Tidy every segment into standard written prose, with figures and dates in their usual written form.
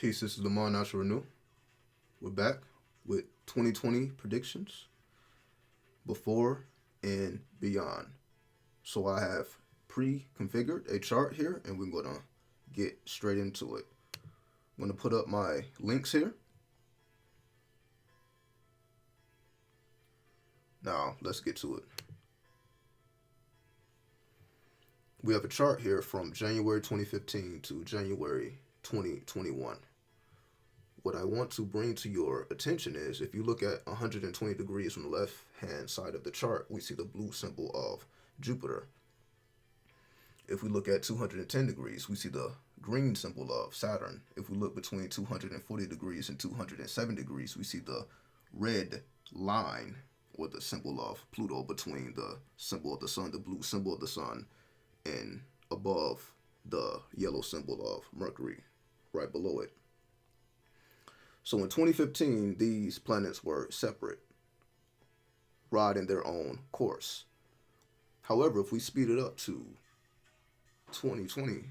Peace, this is 𝕻𝖊𝖆𝖈. We're back with 2020 predictions, before and beyond. So I have pre-configured a chart here, and we're going to get straight into it. I'm going to put up my links here. Now, let's get to it. We have a chart here from January 2015 to January 2021. What I want to bring to your attention is, if you look at 120 degrees from the left-hand side of the chart, we see the blue symbol of Jupiter. If we look at 210 degrees, we see the green symbol of Saturn. If we look between 240 degrees and 207 degrees, we see the red line, or the symbol of Pluto, between the symbol of the sun, the blue symbol of the sun, and above the yellow symbol of Mercury, right below it. So in 2015, these planets were separate, riding their own course. However, if we speed it up to 2020,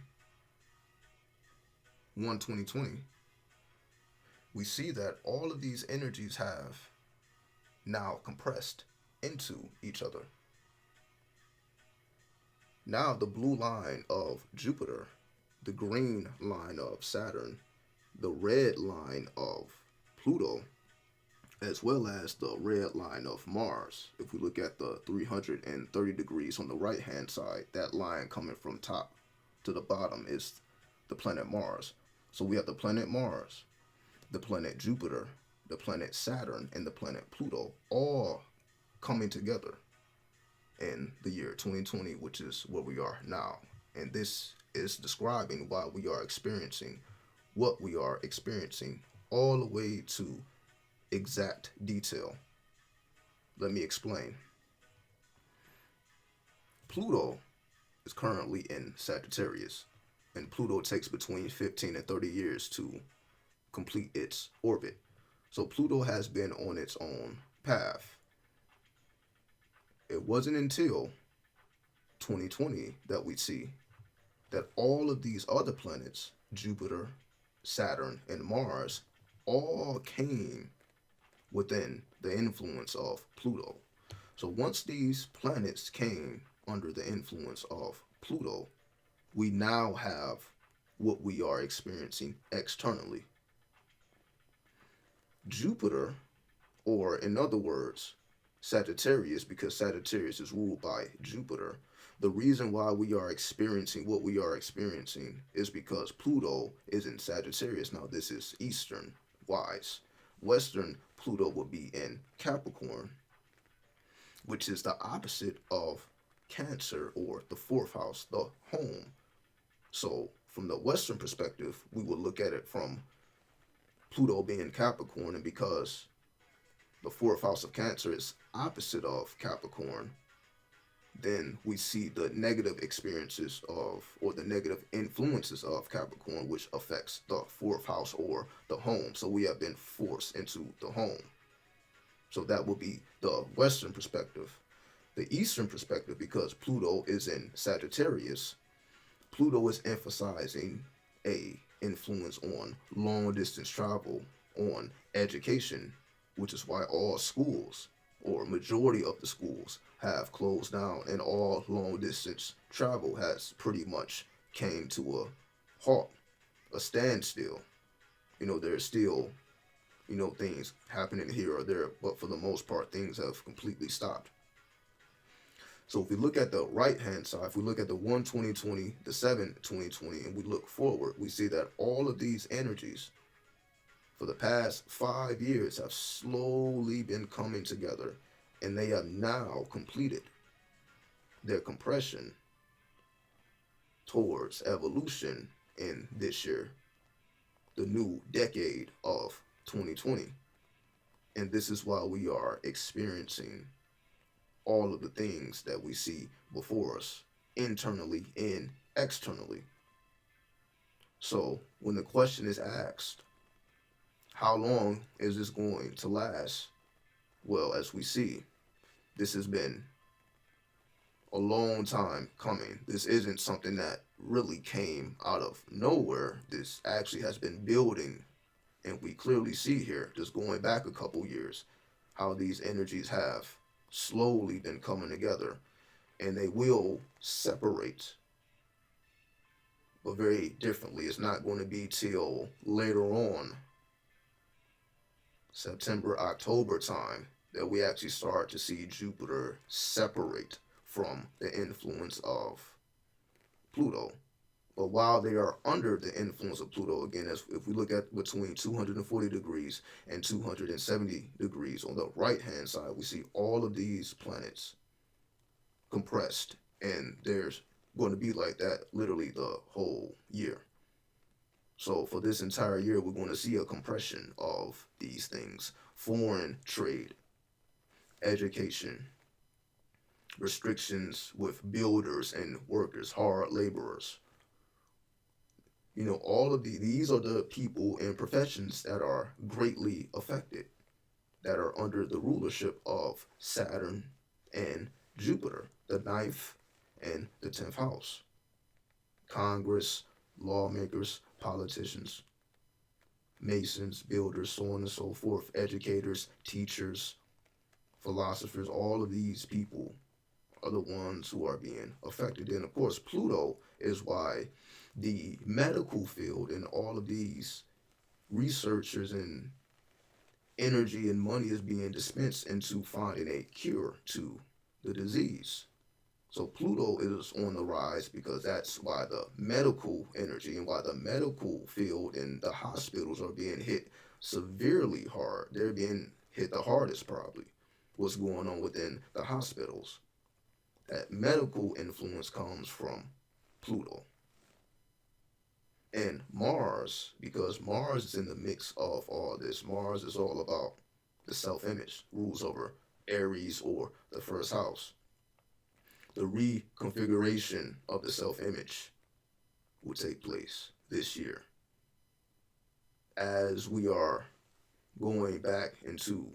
we see that all of these energies have now compressed into each other. Now the blue line of Jupiter, the green line of Saturn, the red line of Pluto, as well as the red line of Mars. If we look at the 330 degrees on the right-hand side, that line coming from top to the bottom is the planet Mars. So we have the planet Mars, the planet Jupiter, the planet Saturn, and the planet Pluto, all coming together in the year 2020, which is where we are now. And this is describing why we are experiencing what we are experiencing, all the way to exact detail. Let me explain. Pluto is currently in Sagittarius, and Pluto takes between 15 and 30 years to complete its orbit. So Pluto has been on its own path. It wasn't until 2020 that we see that all of these other planets, Jupiter, Saturn, and Mars, all came within the influence of Pluto. So once these planets came under the influence of Pluto, we now have what we are experiencing externally. Jupiter, or in other words, Sagittarius, because Sagittarius is ruled by Jupiter, the reason why we are experiencing what we are experiencing is because Pluto is in Sagittarius. Now, this is Eastern wise. Western Pluto would be in Capricorn, which is the opposite of Cancer, or the fourth house, the home. So from the Western perspective, we would look at it from Pluto being Capricorn, and because the fourth house of Cancer is opposite of Capricorn, then we see the negative experiences of, or the negative influences of Capricorn, which affects the fourth house, or the home. So we have been forced into the home. So that would be the Western perspective. The Eastern perspective, because Pluto is in Sagittarius, Pluto is emphasizing a influence on long distance travel, on education, which is why all schools, or majority of the schools, have closed down, and all long distance travel has pretty much came to a halt, a standstill. There's still, things happening here or there, but for the most part, things have completely stopped. So if we look at the right-hand side, if we look at the 1-20-20, the 7-20-20, and we look forward, we see that all of these energies for the past 5 years have slowly been coming together, and they have now completed their compression towards evolution in this year, the new decade of 2020. And this is why we are experiencing all of the things that we see before us, internally and externally. So when the question is asked, how long is this going to last? Well, as we see, this has been a long time coming. This isn't something that really came out of nowhere. This actually has been building, and we clearly see here, just going back a couple years, how these energies have slowly been coming together, and they will separate, but very differently. It's not going to be till later on, September, October time, that we actually start to see Jupiter separate from the influence of Pluto. But while they are under the influence of Pluto, again, as if we look at between 240 degrees and 270 degrees on the right-hand side, we see all of these planets compressed, and there's going to be like that literally the whole year. So for this entire year, we're going to see a compression of these things: foreign trade, education, restrictions with builders and workers, hard laborers. All of these are the people and professions that are greatly affected, that are under the rulership of Saturn and Jupiter, the 9th and the 10th house. Congress, lawmakers, politicians, masons, builders, so on and so forth, educators, teachers, philosophers. All of these people are the ones who are being affected. And of course, Pluto is why the medical field and all of these researchers and energy and money is being dispensed into finding a cure to the disease. So Pluto is on the rise, because that's why the medical energy and why the medical field and the hospitals are being hit severely hard. They're being hit the hardest, probably, what's going on within the hospitals. That medical influence comes from Pluto. And Mars, because Mars is in the mix of all this. Mars is all about the self-image, rules over Aries, or the first house. The reconfiguration of the self-image will take place this year, as we are going back into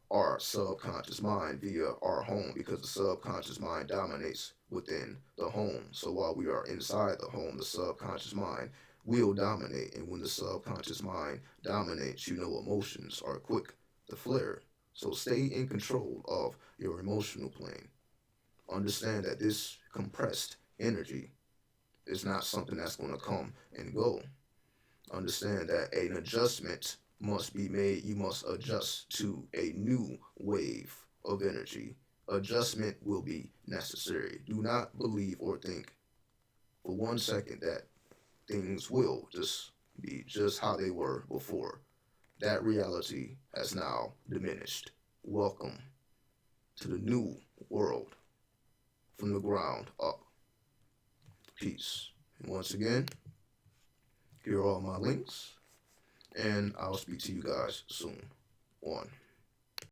our subconscious mind via our home, because the subconscious mind dominates within the home. So while we are inside the home, the subconscious mind will dominate. And when the subconscious mind dominates, emotions are quick to flare. So stay in control of your emotional plane. Understand that this compressed energy is not something that's going to come and go. Understand that an adjustment must be made. You must adjust to a new wave of energy. Adjustment will be necessary. Do not believe or think for 1 second that things will just be just how they were before. That reality has now diminished. Welcome to the new world from the ground up. Peace. And once again, here are all my links, and I'll speak to you guys soon. 1.